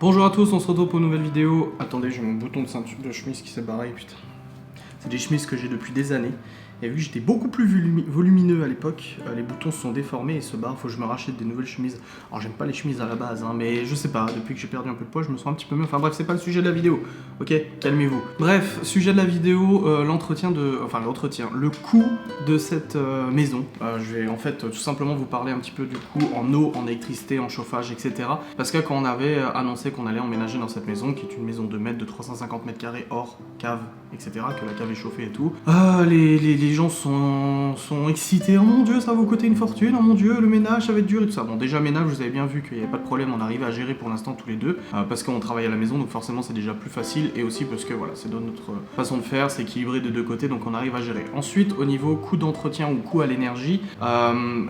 Bonjour à tous, on se retrouve pour une nouvelle vidéo. Attendez, j'ai mon bouton de ceinture de chemise qui s'est barré, putain. C'est des chemises que j'ai depuis des années. Et vu que j'étais beaucoup plus volumineux à l'époque, les boutons se sont déformés et se barrent, faut que je me rachète des nouvelles chemises. Alors j'aime pas les chemises à la base, hein, mais je sais pas, depuis que j'ai perdu un peu de poids, je me sens un petit peu mieux. Enfin bref, c'est pas le sujet de la vidéo, ok? Calmez-vous. Bref, sujet de la vidéo, le coût de cette maison. Je vais en fait tout simplement vous parler un petit peu du coût en eau, en électricité, en chauffage, etc. Parce que quand on avait annoncé qu'on allait emménager dans cette maison, qui est une maison de 2 mètres, de 350 mètres carrés, hors cave, etc., que la cave est chauffée et tout, les gens sont excités. Oh mon dieu, ça va vous coûter une fortune. Oh mon dieu, le ménage, ça va être dur et tout ça. Bon, déjà, ménage, vous avez bien vu qu'il n'y avait pas de problème. On arrivait à gérer pour l'instant tous les deux. Parce qu'on travaille à la maison, donc forcément, c'est déjà plus facile. Et aussi parce que voilà, c'est dans notre façon de faire. C'est équilibré de deux côtés, donc on arrive à gérer. Ensuite, au niveau coût d'entretien ou coût à l'énergie,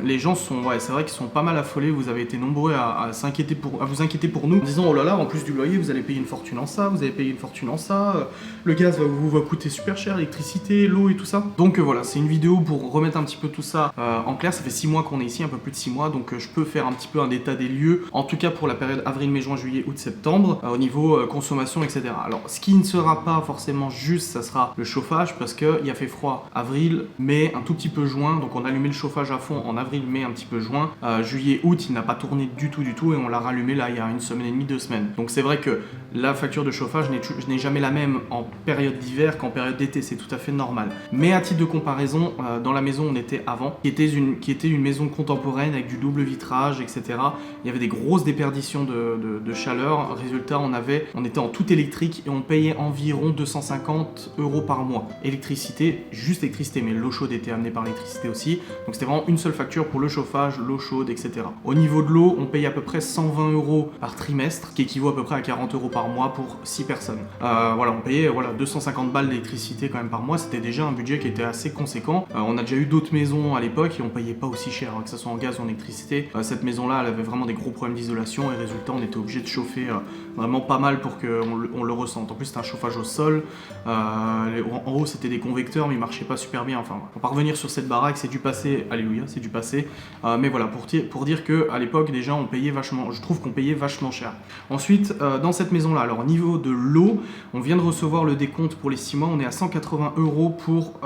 les gens sont, ouais, c'est vrai qu'ils sont pas mal affolés. Vous avez été nombreux à vous inquiéter pour nous, en disant, oh là là, en plus du loyer, vous allez payer une fortune en ça, vous allez payer une fortune en ça. Le gaz vous va coûter super cher, l'électricité, l'eau et tout ça. Donc voilà, c'est une vidéo pour remettre un petit peu tout ça en clair. Ça fait 6 mois qu'on est ici, un peu plus de 6 mois, donc je peux faire un petit peu un état des lieux, en tout cas pour la période avril, mai, juin, juillet, août, septembre, au niveau consommation, etc. Alors, ce qui ne sera pas forcément juste, ça sera le chauffage, parce qu'il a fait froid avril, mai, un tout petit peu juin, donc on a allumé le chauffage à fond en avril, mai, un petit peu juin. Juillet, août, il n'a pas tourné du tout, et on l'a rallumé là il y a une semaine et demie, 2 semaines. Donc c'est vrai que la facture de chauffage n'est jamais la même en période d'hiver qu'en période d'été, c'est tout à fait normal. Mais à titre de comparaison, dans la maison où on était avant, qui était une maison contemporaine avec du double vitrage, etc. Il y avait des grosses déperditions de chaleur. Résultat, on était en tout électrique et on payait environ 250 € par mois. Électricité, juste électricité, mais l'eau chaude était amenée par l'électricité aussi. Donc c'était vraiment une seule facture pour le chauffage, l'eau chaude, etc. Au niveau de l'eau, on paye à peu près 120 € par trimestre, qui équivaut à peu près à 40 € par mois pour 6 personnes. Voilà, on payait 250 balles d'électricité quand même par mois. C'était déjà un budget qui était assez conséquent. On a déjà eu d'autres maisons à l'époque et on payait pas aussi cher, que ce soit en gaz ou en électricité. Cette maison-là, elle avait vraiment des gros problèmes d'isolation et résultat, on était obligé de chauffer vraiment pas mal pour qu'on le ressente. En plus, c'était un chauffage au sol. En haut, c'était des convecteurs, mais ils marchaient pas super bien. Enfin, on va pas revenir sur cette baraque, c'est du passé. Alléluia, c'est du passé. Mais voilà, pour dire que à l'époque, déjà, je trouve qu'on payait vachement cher. Ensuite, dans cette maison-là, alors au niveau de l'eau, on vient de recevoir le décompte pour les 6 mois. On est à 180 € pour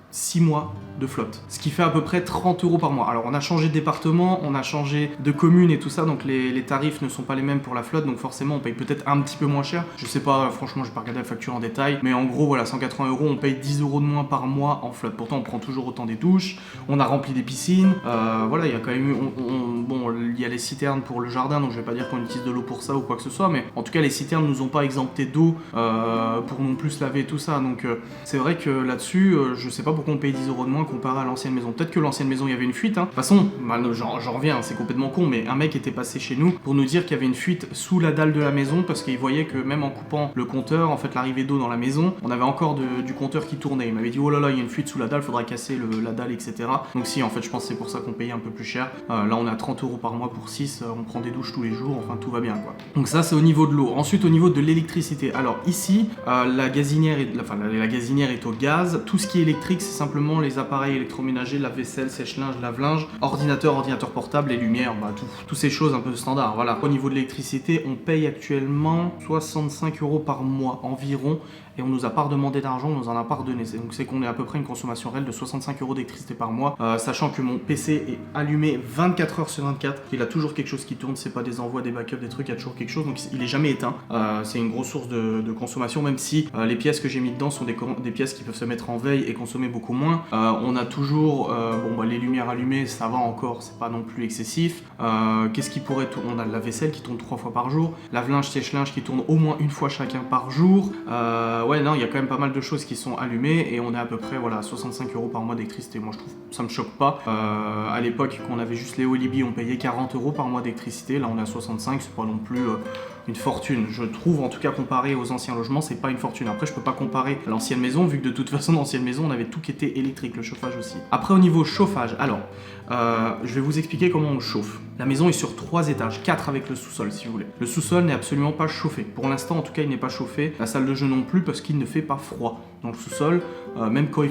6 mois de flotte, ce qui fait à peu près 30 € par mois. Alors on a changé de département, on a changé de commune et tout ça, donc les tarifs ne sont pas les mêmes pour la flotte, donc forcément on paye peut-être un petit peu moins cher. Je sais pas, franchement j'ai pas regardé la facture en détail, mais en gros voilà, 180 €, on paye 10 € de moins par mois en flotte. Pourtant on prend toujours autant des douches, on a rempli des piscines, voilà, il y a quand même eu, bon, il y a les citernes pour le jardin, donc je vais pas dire qu'on utilise de l'eau pour ça ou quoi que ce soit, mais en tout cas les citernes nous ont pas exempté d'eau pour non plus se laver et tout ça, donc c'est vrai que là-dessus, je sais pas pourquoi on paye 10 € de moins comparé à l'ancienne maison. Peut-être que l'ancienne maison, il y avait une fuite. De toute façon, j'en reviens, c'est complètement con, mais un mec était passé chez nous pour nous dire qu'il y avait une fuite sous la dalle de la maison parce qu'il voyait que même en coupant le compteur, en fait, l'arrivée d'eau dans la maison, on avait encore du compteur qui tournait. Il m'avait dit, oh là là, il y a une fuite sous la dalle, faudra casser la dalle, etc. Donc si, en fait, je pense que c'est pour ça qu'on payait un peu plus cher. Là, on est à 30 € par mois pour 6, on prend des douches tous les jours, enfin, tout va bien, quoi. Donc ça, c'est au niveau de l'eau. Ensuite, au niveau de l'électricité. Alors ici, la gazinière est au gaz. Tout ce qui est électrique, c'est simplement les appareils électroménagers, la vaisselle, sèche-linge, lave-linge, ordinateur portable et lumière, toutes ces choses un peu standards. Voilà. Au niveau de l'électricité, on paye actuellement 65 € par mois environ. Et on nous a pas redemandé d'argent, on nous en a pas redonné. Donc c'est qu'on est à peu près une consommation réelle de 65 € d'électricité par mois, sachant que mon PC est allumé 24 h sur 24. Il a toujours quelque chose qui tourne, c'est pas des envois, des backups, des trucs, il y a toujours quelque chose, donc il est jamais éteint. C'est une grosse source de consommation, même si les pièces que j'ai mis dedans sont des pièces qui peuvent se mettre en veille et consommer beaucoup moins. On a toujours les lumières allumées, ça va encore, c'est pas non plus excessif. Qu'est-ce qui pourrait tourner? On a de la vaisselle qui tourne 3 fois par jour, lave-linge, sèche-linge qui tourne au moins une fois chacun par jour. Ouais, non, il y a quand même pas mal de choses qui sont allumées et on est à peu près 65 € par mois d'électricité. Moi, je trouve ça me choque pas. À l'époque, quand on avait juste Léo et Libye, on payait 40 € par mois d'électricité. Là, on est à 65, c'est pas non plus une fortune. Je trouve, en tout cas, comparé aux anciens logements, c'est pas une fortune. Après, je peux pas comparer à l'ancienne maison, vu que de toute façon, dans l'ancienne maison, on avait tout qui était électrique, le chauffage aussi. Après, au niveau chauffage, alors, je vais vous expliquer comment on chauffe. La maison est sur 3 étages, 4 avec le sous-sol, si vous voulez. Le sous-sol n'est absolument pas chauffé. Pour l'instant, en tout cas, il n'est pas chauffé. La salle de jeu non plus, parce qu'il ne fait pas froid. Dans le sous-sol, même quand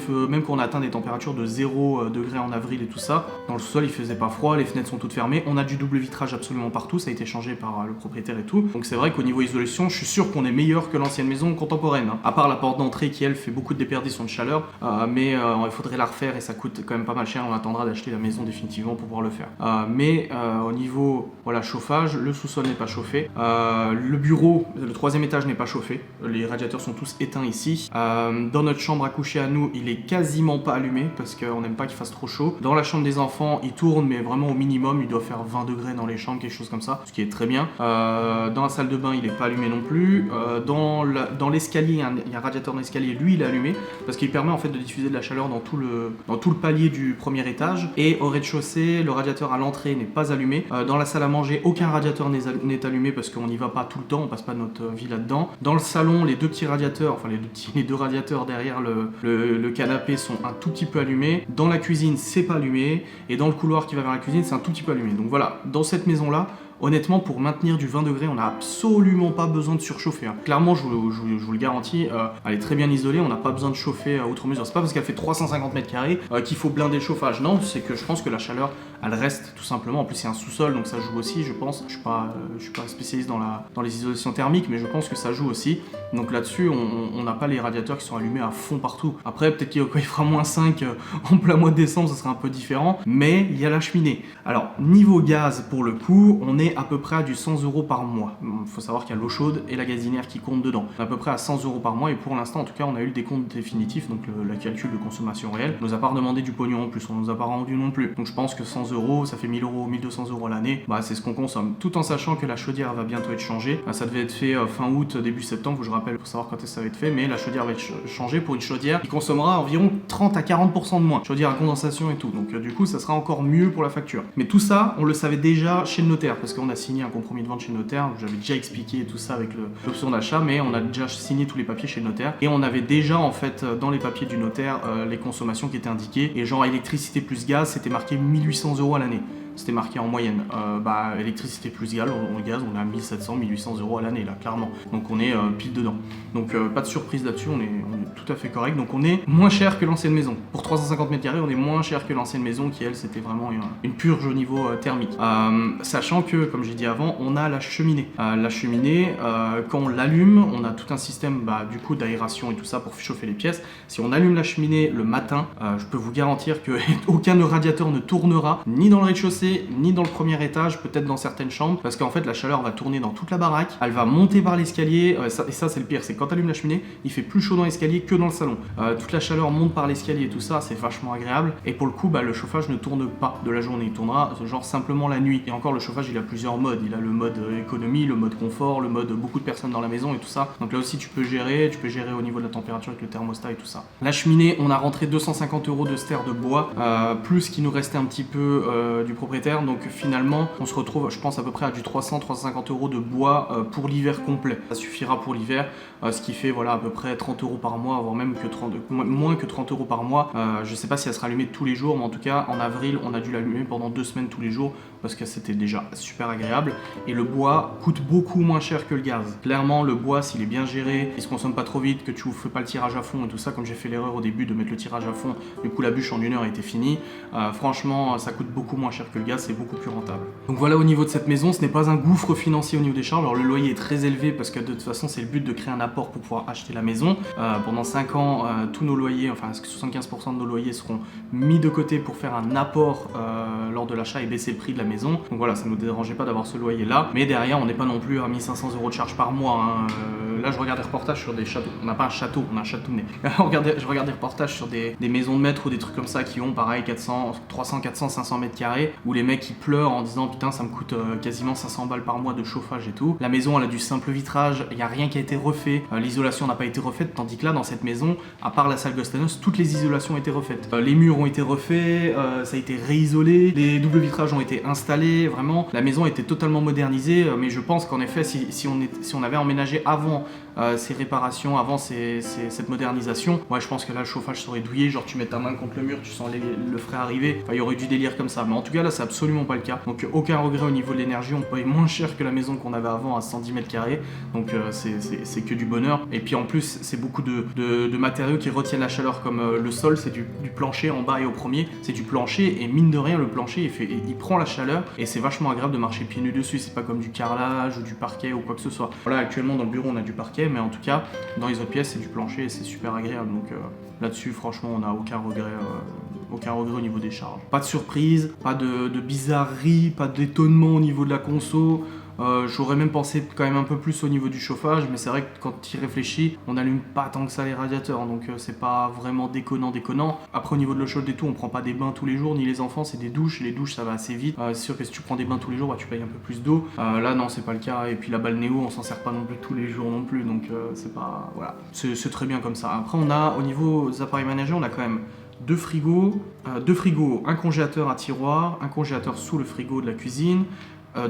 on a atteint des températures de 0 degré en avril et tout ça, dans le sous-sol, il faisait pas froid, les fenêtres sont toutes fermées. On a du double vitrage absolument partout, ça a été changé par le propriétaire et tout. Donc Donc c'est vrai qu'au niveau isolation, je suis sûr qu'on est meilleur que l'ancienne maison contemporaine, hein. À part la porte d'entrée qui elle fait beaucoup de déperdition de chaleur, mais il faudrait la refaire et ça coûte quand même pas mal cher. On attendra d'acheter la maison définitivement pour pouvoir le faire. Mais au niveau voilà, chauffage, le sous-sol n'est pas chauffé. Le bureau, le 3e étage n'est pas chauffé. Les radiateurs sont tous éteints ici. Dans notre chambre à coucher à nous, il est quasiment pas allumé parce qu'on n'aime pas qu'il fasse trop chaud. Dans la chambre des enfants, il tourne mais vraiment au minimum. Il doit faire 20 degrés dans les chambres, quelque chose comme ça, ce qui est très bien. Dans la salle de bain, il n'est pas allumé non plus. Dans l'escalier, il y a un radiateur dans l'escalier, lui il est allumé parce qu'il permet en fait de diffuser de la chaleur dans tout le palier du premier étage. Et au rez-de-chaussée, le radiateur à l'entrée n'est pas allumé. Dans la salle à manger, aucun radiateur n'est allumé parce qu'on n'y va pas tout le temps, on passe pas notre vie là-dedans. Dans le salon, les deux petits radiateurs, enfin les deux radiateurs derrière le canapé sont un tout petit peu allumés. Dans la cuisine, c'est pas allumé. Et dans le couloir qui va vers la cuisine, c'est un tout petit peu allumé. Donc voilà, dans cette maison-là, honnêtement, pour maintenir du 20 degrés, on n'a absolument pas besoin de surchauffer, hein. Clairement, je vous le garantis, elle est très bien isolée, on n'a pas besoin de chauffer outre mesure. C'est pas parce qu'elle fait 350 mètres carrés qu'il faut blinder le chauffage. Non, c'est que je pense que la chaleur, elle reste tout simplement. En plus, c'est un sous-sol, donc ça joue aussi, je pense. Je suis pas spécialiste dans les isolations thermiques, mais je pense que ça joue aussi. Donc là-dessus, on n'a pas les radiateurs qui sont allumés à fond partout. Après, peut-être quand il fera moins 5 en plein mois de décembre, ça sera un peu différent, mais il y a la cheminée. Alors, niveau gaz, pour le coup, on est à peu près à du 100 € par mois. Il faut savoir qu'il y a l'eau chaude et la gazinière qui comptent dedans. On est à peu près à 100 € par mois et pour l'instant, en tout cas, on a eu le décompte définitif, donc le calcul de consommation réelle. On nous a pas redemandé du pognon en plus, on nous a pas rendu non plus. Donc je pense que 100 €, ça fait 1000 €, 1200 € à l'année. Bah, c'est ce qu'on consomme. Tout en sachant que la chaudière va bientôt être changée. Ça devait être fait fin août, début septembre, je rappelle pour savoir quand est-ce que ça va être fait, mais la chaudière va être changée pour une chaudière qui consommera environ 30 à 40% de moins. Chaudière à condensation et tout. Donc du coup, ça sera encore mieux pour la facture. Mais tout ça, on le savait déjà chez le notaire parce qu'on a signé un compromis de vente chez le notaire. J'avais déjà expliqué tout ça avec l'option d'achat, mais on a déjà signé tous les papiers chez le notaire et on avait déjà en fait dans les papiers du notaire les consommations qui étaient indiquées et genre électricité plus gaz, c'était marqué 1800 € à l'année. C'était marqué en moyenne. Électricité plus gaz, on est à 1700, 1800 € à l'année, là, clairement. Donc on est pile dedans. Donc pas de surprise là-dessus, on est tout à fait correct. Donc on est moins cher que l'ancienne maison. Pour 350 mètres carrés, on est moins cher que l'ancienne maison qui, elle, c'était vraiment une purge au niveau thermique. Sachant que, comme j'ai dit avant, on a la cheminée. La cheminée, quand on l'allume, on a tout un système du coup d'aération et tout ça pour chauffer les pièces. Si on allume la cheminée le matin, je peux vous garantir que aucun radiateur ne tournera, ni dans le rez-de-chaussée, ni dans le premier étage, peut-être dans certaines chambres, parce qu'en fait la chaleur va tourner dans toute la baraque, elle va monter par l'escalier, et ça c'est le pire, c'est quand tu allumes la cheminée, il fait plus chaud dans l'escalier que dans le salon. Toute la chaleur monte par l'escalier et tout ça, c'est vachement agréable, et pour le coup le chauffage ne tourne pas de la journée, il tournera genre simplement la nuit. Et encore, le chauffage il a plusieurs modes, il a le mode économie, le mode confort, le mode beaucoup de personnes dans la maison et tout ça, donc là aussi tu peux gérer au niveau de la température avec le thermostat et tout ça. La cheminée, on a rentré 250 € de ster de bois, plus ce qui nous restait un petit peu du propriétaire. Donc finalement, on se retrouve, je pense, à peu près à du 300-350 € de bois pour l'hiver complet. Ça suffira pour l'hiver, ce qui fait voilà à peu près 30 € par mois, voire même moins que 30 € par mois. Je sais pas si elle sera allumée tous les jours, mais en tout cas, en avril, on a dû l'allumer pendant 2 semaines tous les jours parce que c'était déjà super agréable. Et le bois coûte beaucoup moins cher que le gaz. Clairement, le bois, s'il est bien géré, il se consomme pas trop vite, que tu ne fais pas le tirage à fond et tout ça, comme j'ai fait l'erreur au début de mettre le tirage à fond, du coup la bûche en 1 heure était finie. Franchement, ça coûte beaucoup moins cher que le gaz, c'est beaucoup plus rentable. Donc voilà, au niveau de cette maison, ce n'est pas un gouffre financier au niveau des charges. Alors le loyer est très élevé parce que de toute façon, c'est le but de créer un apport pour pouvoir acheter la maison. Pendant 5 ans, tous nos loyers, enfin 75% de nos loyers seront mis de côté pour faire un apport lors de l'achat et baisser le prix de la maison. Donc voilà, ça ne nous dérangeait pas d'avoir ce loyer là. Mais derrière, on n'est pas non plus à 1500 € de charge par mois, hein. Là, je regarde des reportages sur des châteaux. On n'a pas un château, on a un châteaunet. Je regarde des reportages sur des maisons de maître ou des trucs comme ça qui ont pareil 300, 400, 500 mètres carrés où les mecs ils pleurent en disant putain, ça me coûte quasiment 500 balles par mois de chauffage et tout. La maison, elle a du simple vitrage, il n'y a rien qui a été refait. L'isolation n'a pas été refaite, tandis que là, dans cette maison, à part la salle Gostanos, toutes les isolations ont été refaites. Les murs ont été refaits, ça a été réisolé, les doubles vitrages ont été installés. Vraiment, la maison était totalement modernisée, mais je pense qu'en effet, si on avait emménagé avant ces réparations, avant cette modernisation, ouais, je pense que là le chauffage serait douillé, genre tu mets ta main contre le mur, tu sens le frais arriver, enfin, il y aurait du délire comme ça, mais en tout cas là c'est absolument pas le cas, donc aucun regret au niveau de l'énergie, on paye moins cher que la maison qu'on avait avant à 110 mètres carrés, donc c'est que du bonheur, et puis en plus c'est beaucoup de matériaux qui retiennent la chaleur, comme le sol, c'est du plancher en bas et au premier, c'est du plancher, et mine de rien le plancher il prend la chaleur, et c'est vachement agréable de marcher pieds nus dessus, c'est pas comme du carrelage ou du parquet ou quoi que ce soit. Voilà, actuellement dans le bureau on a du parquet, mais en tout cas dans les autres pièces c'est du plancher et c'est super agréable, donc là-dessus franchement on n'a aucun regret au niveau des charges. Pas de surprise, pas de bizarrerie, pas d'étonnement au niveau de la conso. J'aurais même pensé quand même un peu plus au niveau du chauffage, mais c'est vrai que quand tu y réfléchis, on n'allume pas tant que ça les radiateurs, donc c'est pas vraiment déconnant. Après au niveau de l'eau chaude et tout, on prend pas des bains tous les jours, ni les enfants, c'est des douches, et les douches ça va assez vite. C'est sûr que si tu prends des bains tous les jours, bah, tu payes un peu plus d'eau. Là non, c'est pas le cas, et puis la balnéo, on s'en sert pas non plus tous les jours non plus, donc c'est pas... voilà, c'est très bien comme ça. Après on a, au niveau des appareils ménagers, on a quand même deux frigos, un congélateur à tiroir, un congélateur sous le frigo de la cuisine,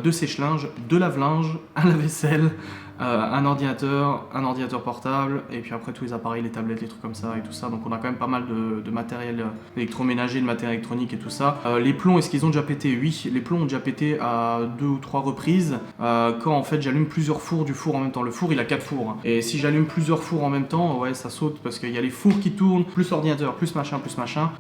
deux sèche-linges, deux lave-linges, un lave-vaisselle, un ordinateur portable, et puis après tous les appareils, les tablettes, les trucs comme ça et tout ça. Donc on a quand même pas mal de matériel électroménager, de matériel électronique et tout ça. Les plombs, est-ce qu'ils ont déjà pété? Oui, les plombs ont déjà pété à 2 ou 3 reprises, quand en fait j'allume plusieurs fours du four en même temps. Le four il a 4 fours, hein. Et si j'allume plusieurs fours en même temps, ouais ça saute, parce qu'il y a les fours qui tournent, plus l'ordinateur, plus machin.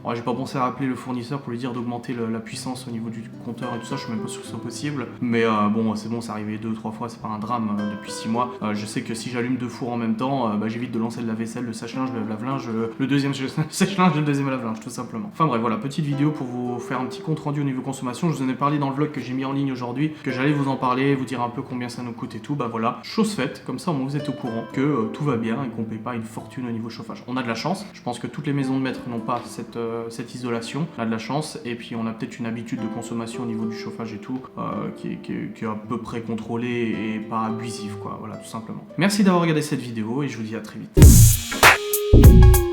Ouais, j'ai pas pensé à appeler le fournisseur pour lui dire d'augmenter la puissance au niveau du compteur et tout ça, je suis même pas sûr que c'est possible. Mais bon, c'est bon, c'est arrivé 2-3 fois, c'est pas un drame depuis 6 mois. Je sais que si j'allume 2 fours en même temps, bah, j'évite de lancer le lave-vaisselle, le sèche-linge, le lave-linge, le deuxième sèche-linge et le deuxième lave-linge, tout simplement. Enfin bref, voilà, petite vidéo pour vous faire un petit compte rendu au niveau consommation. Je vous en ai parlé dans le vlog que j'ai mis en ligne aujourd'hui, que j'allais vous en parler, vous dire un peu combien ça nous coûte et tout. Bah voilà, chose faite, comme ça au moins vous êtes au courant que tout va bien et qu'on paye pas une fortune au niveau chauffage. On a de la chance, je pense que toutes les maisons de maître n'ont pas cette isolation, on a de la chance, et puis on a peut-être une habitude de consommation au niveau du chauffage et tout, qui est à peu près contrôlée et pas abusif, quoi, voilà, tout simplement. Merci d'avoir regardé cette vidéo et je vous dis à très vite.